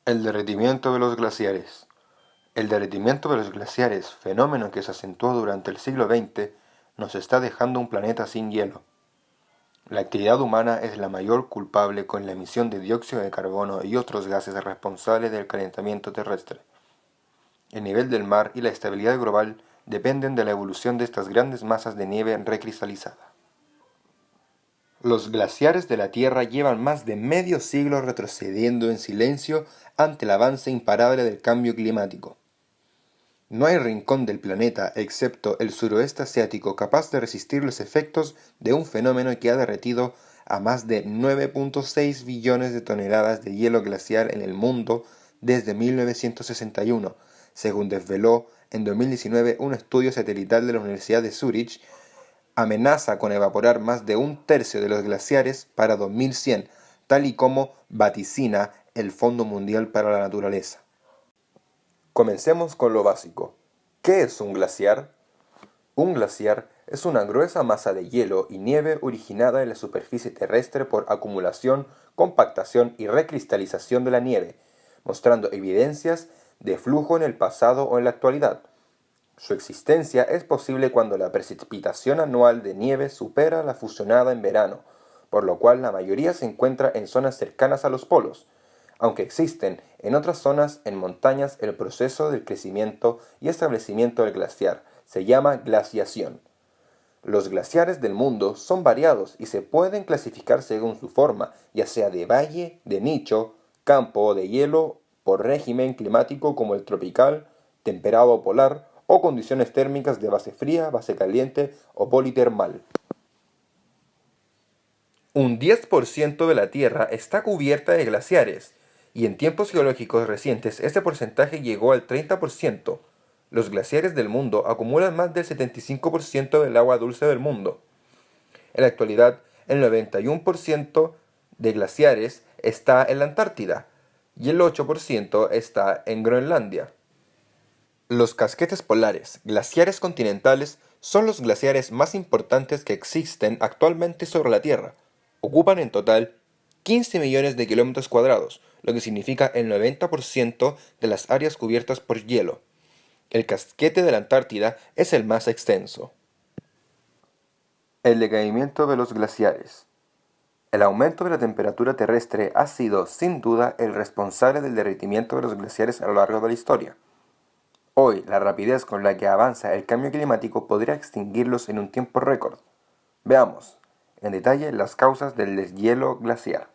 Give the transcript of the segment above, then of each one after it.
El derretimiento de los glaciares. El derretimiento de los glaciares, fenómeno que se acentuó durante el siglo XX, nos está dejando un planeta sin hielo. La actividad humana es la mayor culpable con la emisión de dióxido de carbono y otros gases responsables del calentamiento terrestre. El nivel del mar y la estabilidad global dependen de la evolución de estas grandes masas de nieve recristalizada. Los glaciares de la Tierra llevan más de medio siglo retrocediendo en silencio ante el avance imparable del cambio climático. No hay rincón del planeta, excepto el suroeste asiático, capaz de resistir los efectos de un fenómeno que ha derretido a más de 9.6 billones de toneladas de hielo glacial en el mundo desde 1961, según desveló en 2019 un estudio satelital de la Universidad de Zúrich. Amenaza con evaporar más de un tercio de los glaciares para 2100, tal y como vaticina el Fondo Mundial para la Naturaleza. Comencemos con lo básico. ¿Qué es un glaciar? Un glaciar es una gruesa masa de hielo y nieve originada en la superficie terrestre por acumulación, compactación y recristalización de la nieve, mostrando evidencias de flujo en el pasado o en la actualidad. Su existencia es posible cuando la precipitación anual de nieve supera la fusionada en verano, por lo cual la mayoría se encuentra en zonas cercanas a los polos, aunque existen en otras zonas en montañas. El proceso del crecimiento y establecimiento del glaciar se llama glaciación. Los glaciares del mundo son variados y se pueden clasificar según su forma, ya sea de valle, de nicho, campo o de hielo, por régimen climático como el tropical, temperado o polar, o condiciones térmicas de base fría, base caliente o politermal. Un 10% de la Tierra está cubierta de glaciares, y en tiempos geológicos recientes este porcentaje llegó al 30%. Los glaciares del mundo acumulan más del 75% del agua dulce del mundo. En la actualidad, el 91% de glaciares está en la Antártida y el 8% está en Groenlandia. Los casquetes polares, glaciares continentales, son los glaciares más importantes que existen actualmente sobre la Tierra. Ocupan en total 15 millones de kilómetros cuadrados, lo que significa el 90% de las áreas cubiertas por hielo. El casquete de la Antártida es el más extenso. El decaimiento de los glaciares. El aumento de la temperatura terrestre ha sido, sin duda, el responsable del derretimiento de los glaciares a lo largo de la historia. Hoy, la rapidez con la que avanza el cambio climático podría extinguirlos en un tiempo récord. Veamos, en detalle, las causas del deshielo glaciar.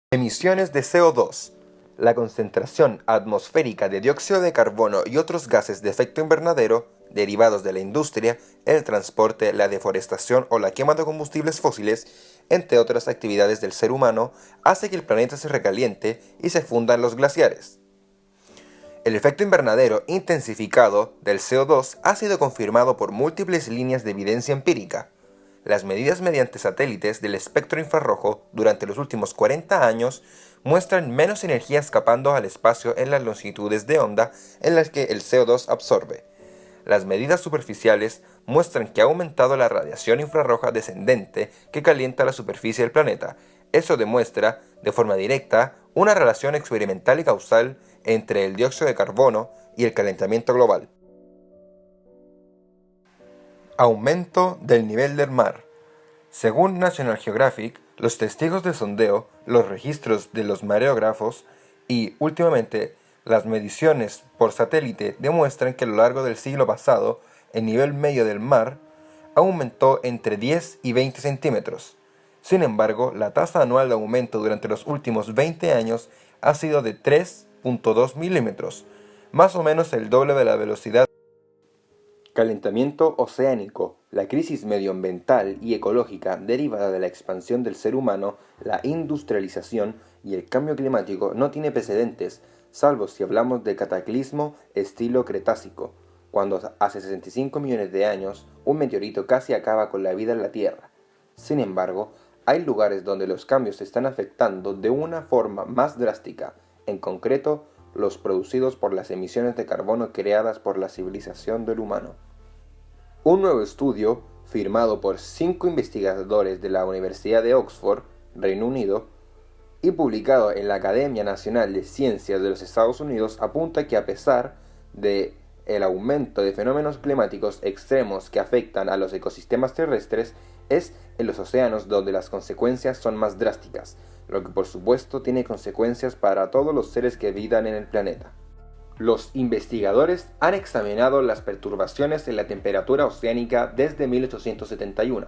Emisiones de CO2. La concentración atmosférica de dióxido de carbono y otros gases de efecto invernadero, derivados de la industria, el transporte, la deforestación o la quema de combustibles fósiles, entre otras actividades del ser humano, hace que el planeta se recaliente y se fundan los glaciares. El efecto invernadero intensificado del CO2 ha sido confirmado por múltiples líneas de evidencia empírica. Las medidas mediante satélites del espectro infrarrojo durante los últimos 40 años muestran menos energía escapando al espacio en las longitudes de onda en las que el CO2 absorbe. Las medidas superficiales muestran que ha aumentado la radiación infrarroja descendente que calienta la superficie del planeta. Eso demuestra, de forma directa, una relación experimental y causal entre el dióxido de carbono y el calentamiento global. Aumento del nivel del mar. Según National Geographic, los testigos de sondeo, los registros de los mareógrafos y, últimamente, las mediciones por satélite demuestran que a lo largo del siglo pasado, el nivel medio del mar aumentó entre 10 y 20 centímetros. Sin embargo, la tasa anual de aumento durante los últimos 20 años ha sido de 3.2 milímetros, más o menos el doble de la velocidad. Calentamiento oceánico. La crisis medioambiental y ecológica derivada de la expansión del ser humano, la industrialización y el cambio climático no tiene precedentes, salvo si hablamos de cataclismo estilo Cretácico, cuando hace 65 millones de años un meteorito casi acaba con la vida en la Tierra. Sin embargo, hay lugares donde los cambios se están afectando de una forma más drástica, en concreto, los producidos por las emisiones de carbono creadas por la civilización del humano. Un nuevo estudio, firmado por 5 investigadores de la Universidad de Oxford, Reino Unido, y publicado en la Academia Nacional de Ciencias de los Estados Unidos, apunta que a pesar de el aumento de fenómenos climáticos extremos que afectan a los ecosistemas terrestres, es en los océanos donde las consecuencias son más drásticas, lo que por supuesto tiene consecuencias para todos los seres que habitan en el planeta. Los investigadores han examinado las perturbaciones en la temperatura oceánica desde 1871,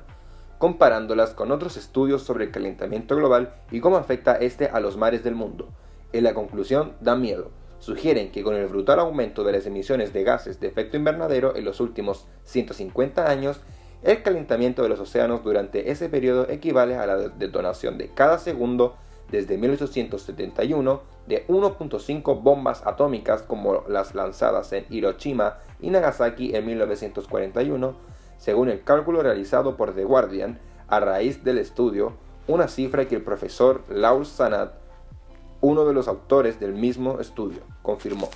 comparándolas con otros estudios sobre el calentamiento global y cómo afecta este a los mares del mundo. En la conclusión da miedo. Sugieren que con el brutal aumento de las emisiones de gases de efecto invernadero en los últimos 150 años, el calentamiento de los océanos durante ese periodo equivale a la detonación de cada segundo desde 1871 de 1.5 bombas atómicas como las lanzadas en Hiroshima y Nagasaki en 1941, según el cálculo realizado por The Guardian a raíz del estudio, una cifra que el profesor Lowell Sannad, uno de los autores del mismo estudio, confirmó.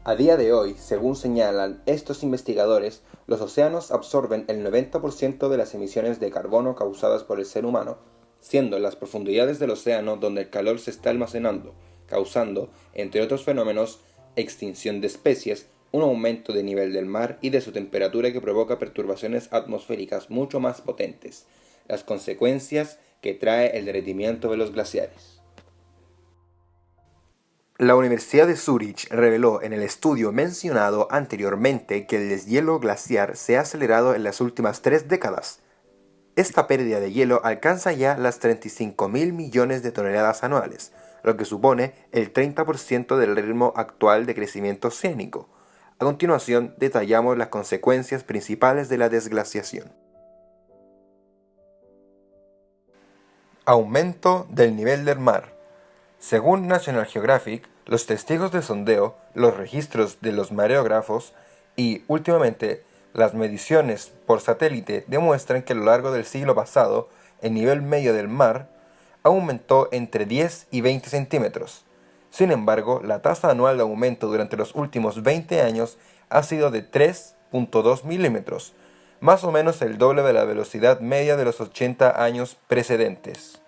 A día de hoy, según señalan estos investigadores, los océanos absorben el 90% de las emisiones de carbono causadas por el ser humano, siendo las profundidades del océano donde el calor se está almacenando, causando, entre otros fenómenos, extinción de especies, un aumento de nivel del mar y de su temperatura que provoca perturbaciones atmosféricas mucho más potentes, las consecuencias que trae el derretimiento de los glaciares. La Universidad de Zúrich reveló en el estudio mencionado anteriormente que el deshielo glaciar se ha acelerado en las últimas 3 décadas. Esta pérdida de hielo alcanza ya las 35.000 millones de toneladas anuales, lo que supone el 30% del ritmo actual de crecimiento oceánico. A continuación, detallamos las consecuencias principales de la desglaciación. Aumento del nivel del mar. Según National Geographic, los testigos de sondeo, los registros de los mareógrafos y, últimamente, las mediciones por satélite demuestran que a lo largo del siglo pasado, el nivel medio del mar aumentó entre 10 y 20 centímetros. Sin embargo, la tasa anual de aumento durante los últimos 20 años ha sido de 3.2 milímetros, más o menos el doble de la velocidad media de los 80 años precedentes.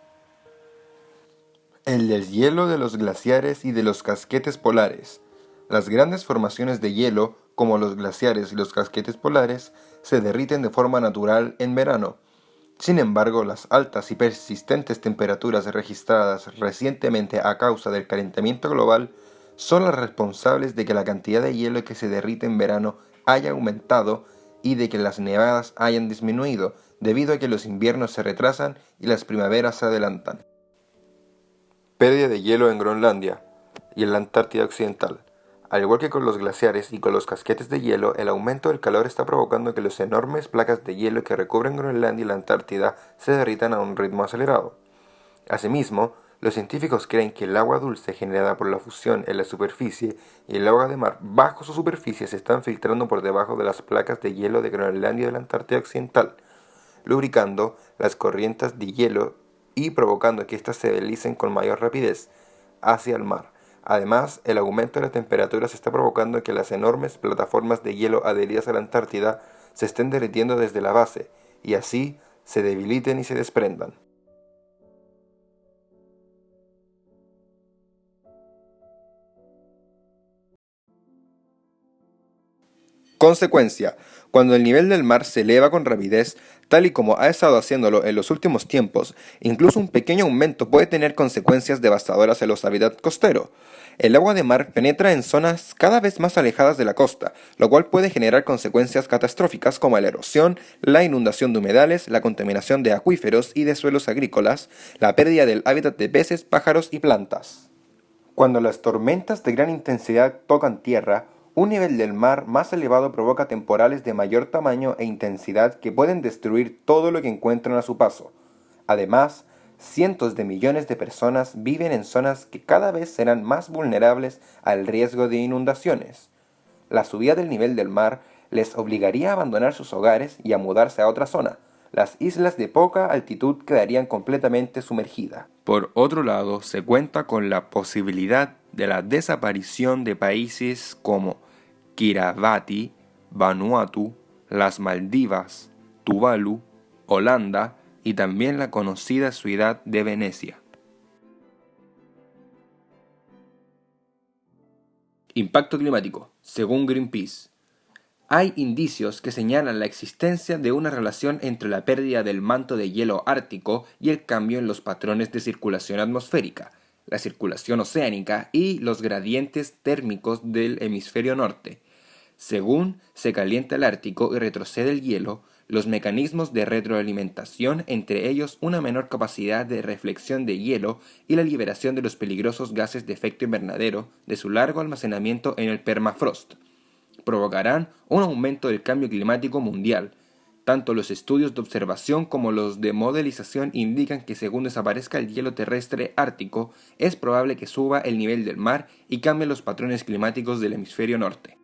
El deshielo de los glaciares y de los casquetes polares. Las grandes formaciones de hielo, como los glaciares y los casquetes polares, se derriten de forma natural en verano. Sin embargo, las altas y persistentes temperaturas registradas recientemente a causa del calentamiento global son las responsables de que la cantidad de hielo que se derrite en verano haya aumentado y de que las nevadas hayan disminuido, debido a que los inviernos se retrasan y las primaveras se adelantan. Pérdida de hielo en Groenlandia y en la Antártida Occidental. Al igual que con los glaciares y con los casquetes de hielo, el aumento del calor está provocando que las enormes placas de hielo que recubren Groenlandia y la Antártida se derritan a un ritmo acelerado. Asimismo, los científicos creen que el agua dulce generada por la fusión en la superficie y el agua de mar bajo su superficie se están filtrando por debajo de las placas de hielo de Groenlandia y de la Antártida Occidental, lubricando las corrientes de hielo y provocando que éstas se deslicen con mayor rapidez hacia el mar. Además, el aumento de la temperatura se está provocando que las enormes plataformas de hielo adheridas a la Antártida se estén derritiendo desde la base, y así se debiliten y se desprendan. Consecuencia: cuando el nivel del mar se eleva con rapidez, tal y como ha estado haciéndolo en los últimos tiempos, incluso un pequeño aumento puede tener consecuencias devastadoras en los hábitats costeros. El agua de mar penetra en zonas cada vez más alejadas de la costa, lo cual puede generar consecuencias catastróficas como la erosión, la inundación de humedales, la contaminación de acuíferos y de suelos agrícolas, la pérdida del hábitat de peces, pájaros y plantas. Cuando las tormentas de gran intensidad tocan tierra, un nivel del mar más elevado provoca temporales de mayor tamaño e intensidad que pueden destruir todo lo que encuentran a su paso. Además, cientos de millones de personas viven en zonas que cada vez serán más vulnerables al riesgo de inundaciones. La subida del nivel del mar les obligaría a abandonar sus hogares y a mudarse a otra zona. Las islas de poca altitud quedarían completamente sumergidas. Por otro lado, se cuenta con la posibilidad de la desaparición de países como Kiribati, Vanuatu, las Maldivas, Tuvalu, Holanda y también la conocida ciudad de Venecia. Impacto climático. Según Greenpeace, hay indicios que señalan la existencia de una relación entre la pérdida del manto de hielo ártico y el cambio en los patrones de circulación atmosférica, la circulación oceánica y los gradientes térmicos del hemisferio norte. Según se calienta el Ártico y retrocede el hielo, los mecanismos de retroalimentación, entre ellos una menor capacidad de reflexión de hielo y la liberación de los peligrosos gases de efecto invernadero de su largo almacenamiento en el permafrost, provocarán un aumento del cambio climático mundial. Tanto los estudios de observación como los de modelización indican que según desaparezca el hielo terrestre ártico, es probable que suba el nivel del mar y cambien los patrones climáticos del hemisferio norte.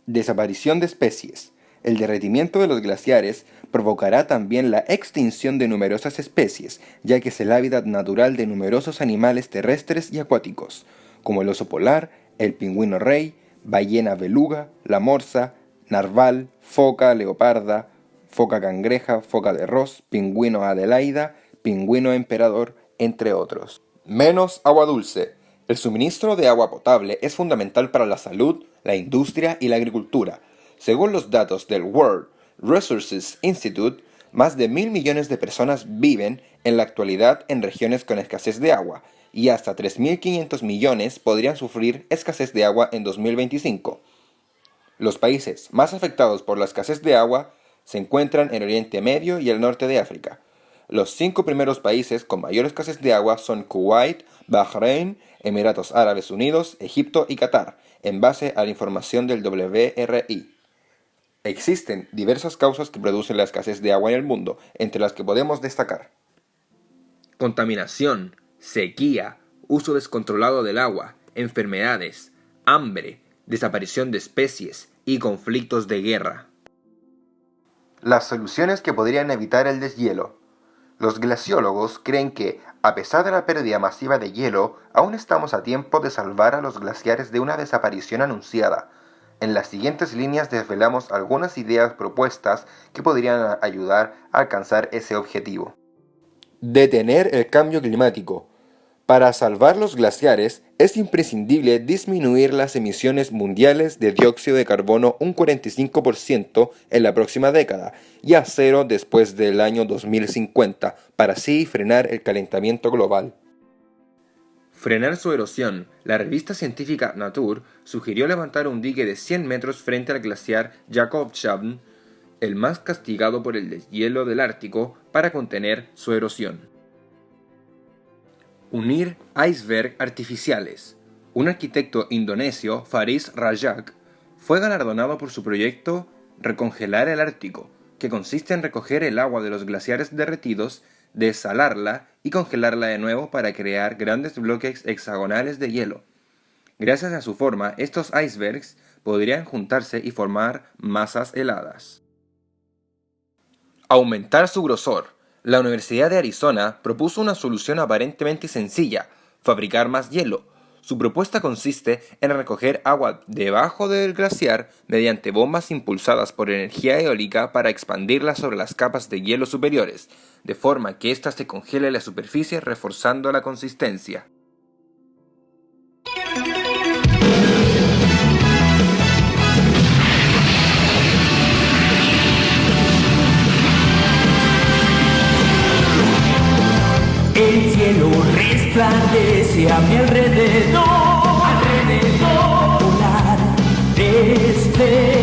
Desaparición de especies. El derretimiento de los glaciares provocará también la extinción de numerosas especies, ya que es el hábitat natural de numerosos animales terrestres y acuáticos, como el oso polar, el pingüino rey, ballena beluga, la morsa, narval, foca leoparda, foca cangreja, foca de Ross, pingüino adelaida, pingüino emperador, entre otros. Menos agua dulce. El suministro de agua potable es fundamental para la salud, la industria y la agricultura. Según los datos del World Resources Institute, más de 1.000 millones de personas viven en la actualidad en regiones con escasez de agua, y hasta 3.500 millones podrían sufrir escasez de agua en 2025. Los países más afectados por la escasez de agua se encuentran en Oriente Medio y el norte de África. Los 5 primeros países con mayor escasez de agua son Kuwait, Bahrein, Emiratos Árabes Unidos, Egipto y Qatar, en base a la información del WRI. Existen diversas causas que producen la escasez de agua en el mundo, entre las que podemos destacar: contaminación, sequía, uso descontrolado del agua, enfermedades, hambre, desaparición de especies y conflictos de guerra. Las soluciones que podrían evitar el deshielo. Los glaciólogos creen que, a pesar de la pérdida masiva de hielo, aún estamos a tiempo de salvar a los glaciares de una desaparición anunciada. En las siguientes líneas desvelamos algunas ideas propuestas que podrían ayudar a alcanzar ese objetivo. Detener el cambio climático. Para salvar los glaciares, es imprescindible disminuir las emisiones mundiales de dióxido de carbono un 45% en la próxima década y a cero después del año 2050, para así frenar el calentamiento global. Frenar su erosión. La revista científica Nature sugirió levantar un dique de 100 metros frente al glaciar Jakobshavn, el más castigado por el deshielo del Ártico, para contener su erosión. Unir iceberg artificiales. Un arquitecto indonesio, Faris Rajak, fue galardonado por su proyecto Recongelar el Ártico, que consiste en recoger el agua de los glaciares derretidos, desalarla y congelarla de nuevo para crear grandes bloques hexagonales de hielo. Gracias a su forma, estos icebergs podrían juntarse y formar masas heladas. Aumentar su grosor. La Universidad de Arizona propuso una solución aparentemente sencilla: fabricar más hielo. Su propuesta consiste en recoger agua debajo del glaciar mediante bombas impulsadas por energía eólica para expandirla sobre las capas de hielo superiores, de forma que ésta se congele en la superficie, reforzando la consistencia. El cielo resplandece a mi alrededor, volar desde